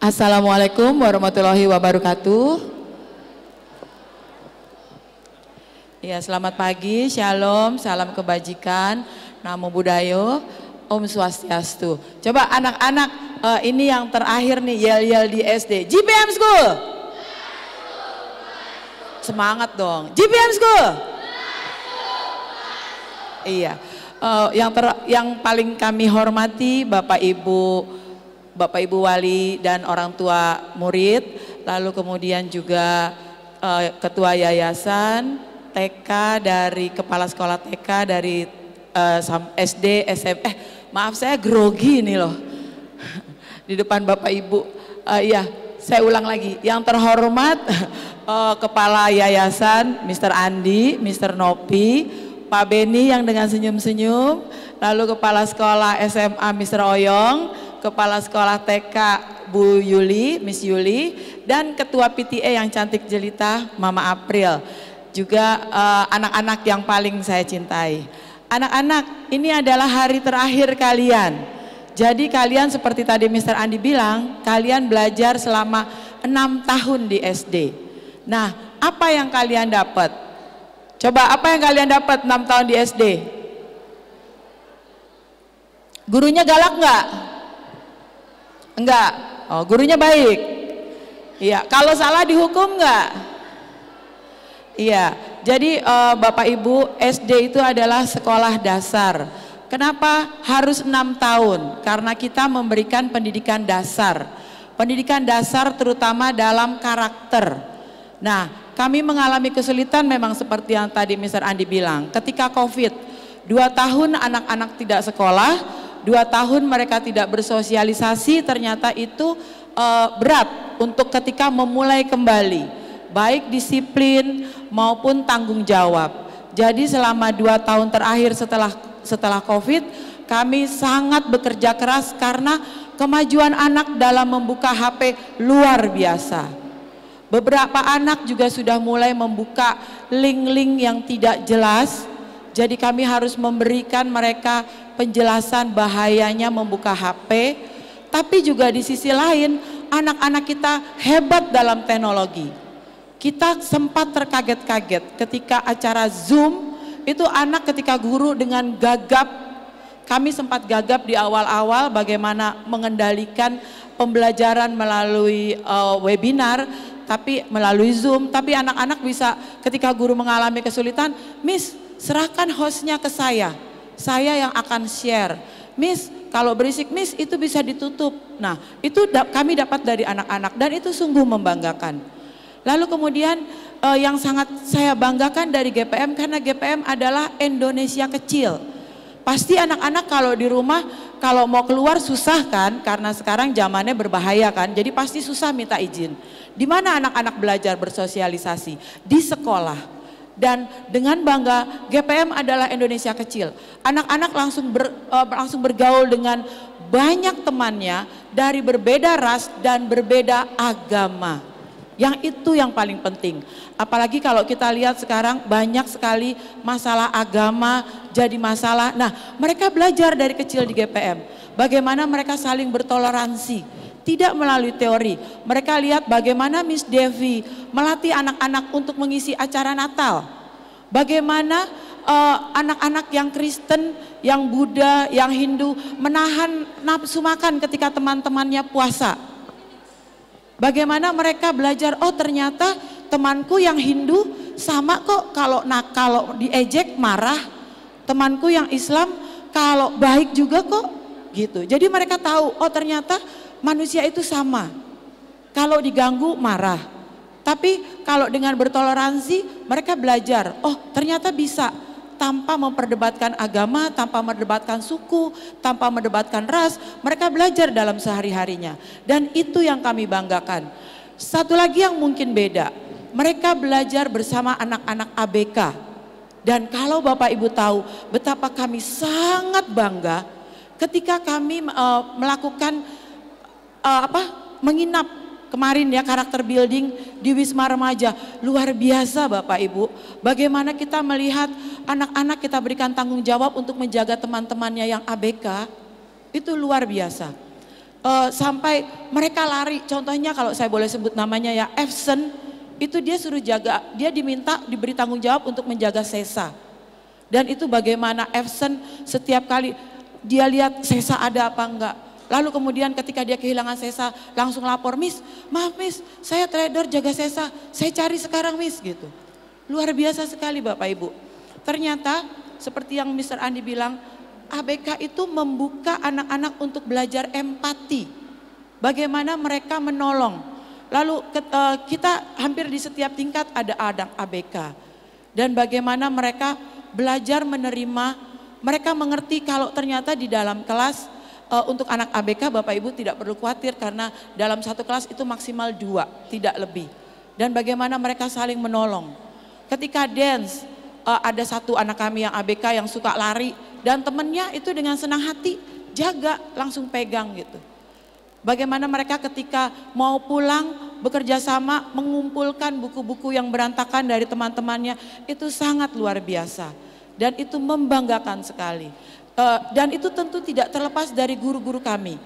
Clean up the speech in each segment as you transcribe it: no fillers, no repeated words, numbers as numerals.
Assalamualaikum warahmatullahi wabarakatuh. Ya, selamat pagi, shalom, salam kebajikan, namo buddhayo, om swastiastu. Coba anak-anak, ini yang terakhir nih, yel-yel di SD. GPM School. Semangat dong. GPM School. Iya. Yang paling kami hormati Bapak Ibu wali dan orang tua murid, lalu kemudian juga ketua yayasan TK dari kepala sekolah TK dari SD, SMP. Maaf saya grogi nih loh di depan Bapak Ibu. Iya, saya ulang lagi. Yang terhormat kepala yayasan Mr. Andi, Mr. Nopi, Pak Beni yang dengan senyum-senyum, lalu kepala sekolah SMA Mr. Oyong, kepala sekolah TK Bu Yuli, Miss Yuli, dan ketua PTA yang cantik jelita Mama April. Juga anak-anak yang paling saya cintai. Anak-anak, ini adalah hari terakhir kalian. Jadi kalian seperti tadi Mr. Andi bilang, kalian belajar selama 6 tahun di SD. Nah, apa yang kalian dapat? Coba apa yang kalian dapat 6 tahun di SD? Gurunya galak nggak? Enggak. Oh, gurunya baik. Iya, kalau salah dihukum nggak? Iya, jadi Bapak Ibu, SD itu adalah sekolah dasar. Kenapa harus 6 tahun? Karena kita memberikan pendidikan dasar. Pendidikan dasar terutama dalam karakter. Nah, kami mengalami kesulitan memang seperti yang tadi Mr. Andi bilang. Ketika COVID, 2 tahun anak-anak tidak sekolah, 2 tahun mereka tidak bersosialisasi, ternyata itu berat untuk ketika memulai kembali. Baik disiplin maupun tanggung jawab. Jadi selama 2 tahun terakhir setelah COVID, kami sangat bekerja keras karena kemajuan anak dalam membuka HP luar biasa. Beberapa anak juga sudah mulai membuka link-link yang tidak jelas. Jadi kami harus memberikan mereka penjelasan bahayanya membuka HP. Tapi juga di sisi lain, anak-anak kita hebat dalam teknologi. Kita sempat terkaget-kaget ketika acara Zoom, itu anak ketika guru dengan gagap, kami sempat gagap di awal-awal bagaimana mengendalikan pembelajaran melalui webinar, tapi melalui Zoom, tapi anak-anak bisa ketika guru mengalami kesulitan, Miss serahkan hostnya ke saya yang akan share. Miss kalau berisik Miss itu bisa ditutup. Nah itu kami dapat dari anak-anak dan itu sungguh membanggakan. Lalu kemudian yang sangat saya banggakan dari GPM karena GPM adalah Indonesia kecil. Pasti anak-anak kalau di rumah kalau mau keluar susah kan karena sekarang zamannya berbahaya kan. Jadi pasti susah minta izin. Di mana anak-anak belajar bersosialisasi? Di sekolah. Dan dengan bangga GPM adalah Indonesia kecil. Anak-anak langsung bergaul dengan banyak temannya dari berbeda ras dan berbeda agama. Yang itu yang paling penting. Apalagi kalau kita lihat sekarang banyak sekali masalah agama jadi masalah. Nah, mereka belajar dari kecil di GPM. Bagaimana mereka saling bertoleransi. Tidak melalui teori. Mereka lihat bagaimana Miss Devi melatih anak-anak untuk mengisi acara Natal. Bagaimana anak-anak yang Kristen, yang Buddha, yang Hindu menahan nafsu makan ketika teman-temannya puasa. Bagaimana mereka belajar, oh ternyata temanku yang Hindu sama kok kalau diejek marah. Temanku yang Islam kalau baik juga kok gitu. Jadi mereka tahu, oh ternyata manusia itu sama. Kalau diganggu marah. Tapi kalau dengan bertoleransi mereka belajar, oh ternyata bisa. Tanpa memperdebatkan agama, tanpa memperdebatkan suku, tanpa memperdebatkan ras, mereka belajar dalam sehari-harinya. Dan itu yang kami banggakan. Satu lagi yang mungkin beda, mereka belajar bersama anak-anak ABK. Dan kalau Bapak Ibu tahu betapa kami sangat bangga ketika kami melakukan menginap kemarin ya karakter building di Wisma Remaja. Luar biasa Bapak Ibu, bagaimana kita melihat anak-anak kita berikan tanggung jawab untuk menjaga teman-temannya yang ABK, itu luar biasa. sampai mereka lari. Contohnya kalau saya boleh sebut namanya ya, Efsen, itu dia suruh jaga, dia diberi tanggung jawab untuk menjaga Sesa. Dan itu bagaimana Efsen setiap kali dia lihat Sesa ada apa enggak. Lalu kemudian ketika dia kehilangan Sesa langsung lapor, Miss, maaf Miss, saya trader jaga Sesa, saya cari sekarang Miss gitu. Luar biasa sekali Bapak Ibu. Ternyata seperti yang Mr. Andi bilang, ABK itu membuka anak-anak untuk belajar empati. Bagaimana mereka menolong. Lalu kita hampir di setiap tingkat ada anak ABK. Dan bagaimana mereka belajar menerima, mereka mengerti kalau ternyata di dalam kelas untuk anak ABK Bapak Ibu tidak perlu khawatir karena dalam satu kelas itu maksimal 2, tidak lebih. Dan bagaimana mereka saling menolong. Ketika dance, ada satu anak kami yang ABK yang suka lari dan temennya itu dengan senang hati jaga, langsung pegang gitu. Bagaimana mereka ketika mau pulang bekerja sama mengumpulkan buku-buku yang berantakan dari teman-temannya, itu sangat luar biasa dan itu membanggakan sekali. Dan itu tentu tidak terlepas dari guru-guru kami.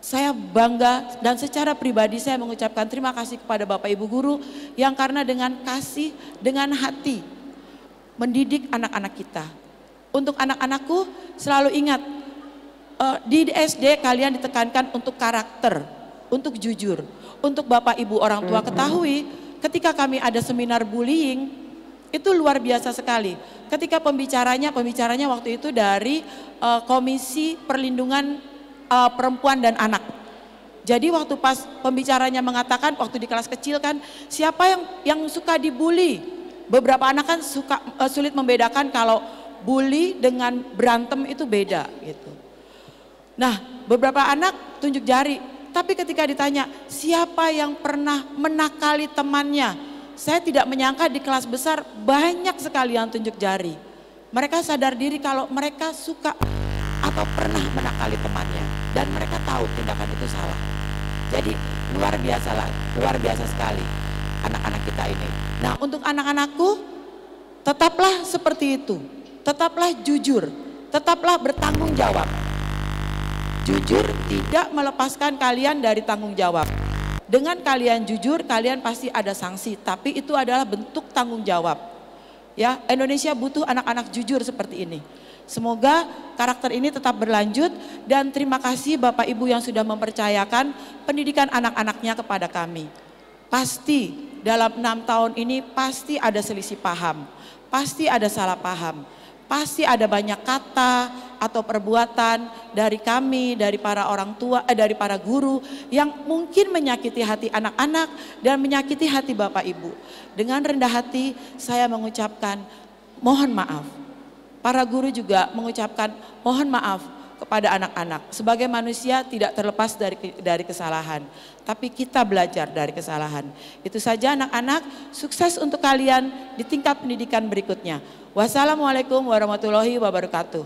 Saya bangga dan secara pribadi saya mengucapkan terima kasih kepada Bapak Ibu guru yang karena dengan kasih, dengan hati mendidik anak-anak kita. Untuk anak-anakku selalu ingat, di SD kalian ditekankan untuk karakter, untuk jujur. Untuk Bapak Ibu orang tua ketahui, ketika kami ada seminar bullying, itu luar biasa sekali. Ketika pembicaranya waktu itu dari Komisi Perlindungan Perempuan dan Anak. Jadi waktu pas pembicaranya mengatakan, waktu di kelas kecil kan, siapa yang suka dibully? Beberapa anak kan sulit membedakan kalau bully dengan berantem itu beda gitu. Nah, beberapa anak tunjuk jari, tapi ketika ditanya siapa yang pernah menakali temannya, saya tidak menyangka di kelas besar banyak sekali yang tunjuk jari. Mereka sadar diri kalau mereka suka atau pernah menakali temannya dan mereka tahu tindakan itu salah. Jadi luar biasa sekali anak-anak kita ini. Nah, untuk anak-anakku tetaplah seperti itu. Tetaplah jujur, tetaplah bertanggung jawab. Jujur tidak melepaskan kalian dari tanggung jawab. Dengan kalian jujur, kalian pasti ada sanksi, tapi itu adalah bentuk tanggung jawab. Ya, Indonesia butuh anak-anak jujur seperti ini. Semoga karakter ini tetap berlanjut dan terima kasih Bapak Ibu yang sudah mempercayakan pendidikan anak-anaknya kepada kami. Pasti dalam 6 tahun ini pasti ada selisih paham, pasti ada salah paham. Pasti ada banyak kata atau perbuatan dari kami, dari para orang tua, dari para guru yang mungkin menyakiti hati anak-anak dan menyakiti hati Bapak Ibu. Dengan rendah hati saya mengucapkan mohon maaf. Para guru juga mengucapkan mohon maaf kepada anak-anak. Sebagai manusia tidak terlepas dari kesalahan, tapi kita belajar dari kesalahan. Itu saja anak-anak, sukses untuk kalian di tingkat pendidikan berikutnya. Wassalamualaikum warahmatullahi wabarakatuh.